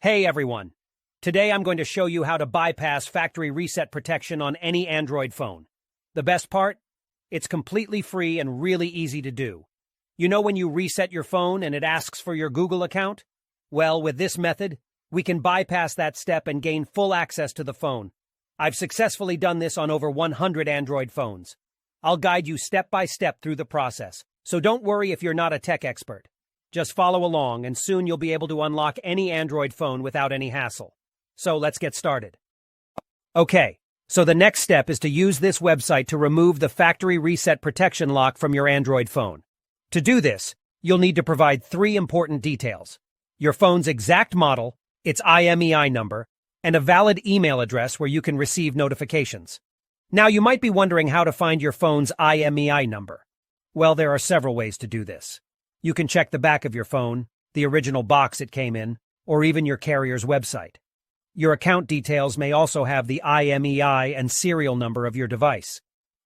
Hey everyone! Today I'm going to show you how to bypass factory reset protection on any Android phone. The best part? It's completely free and really easy to do. You know when you reset your phone and it asks for your Google account? Well, with this method, we can bypass that step and gain full access to the phone. I've successfully done this on over 100 Android phones. I'll guide you step by step through the process, so don't worry if you're not a tech expert. Just follow along and soon you'll be able to unlock any Android phone without any hassle. So let's get started. Okay, so the next step is to use this website to remove the factory reset protection lock from your Android phone. To do this, you'll need to provide 3 important details: your phone's exact model, its IMEI number, and a valid email address where you can receive notifications. Now you might be wondering how to find your phone's IMEI number. Well, there are several ways to do this. You can check the back of your phone, the original box it came in, or even your carrier's website. Your account details may also have the IMEI and serial number of your device.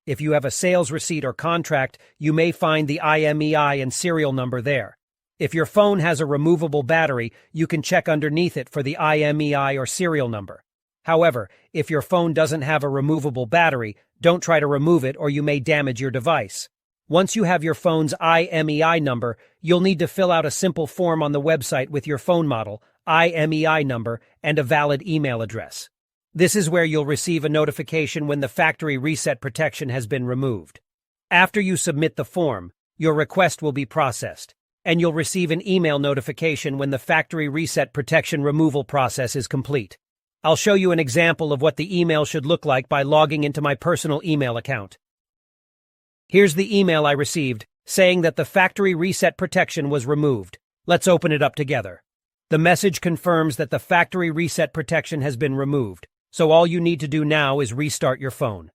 If you have a sales receipt or contract, you may find the IMEI and serial number there. If your phone has a removable battery, you can check underneath it for the IMEI or serial number. However, if your phone doesn't have a removable battery, don't try to remove it or you may damage your device. Once you have your phone's IMEI number, you'll need to fill out a simple form on the website with your phone model, IMEI number, and a valid email address. This is where you'll receive a notification when the factory reset protection has been removed. After you submit the form, your request will be processed, and you'll receive an email notification when the factory reset protection removal process is complete. I'll show you an example of what the email should look like by logging into my personal email account. Here's the email I received, saying that the factory reset protection was removed. Let's open it up together. The message confirms that the factory reset protection has been removed, so all you need to do now is restart your phone.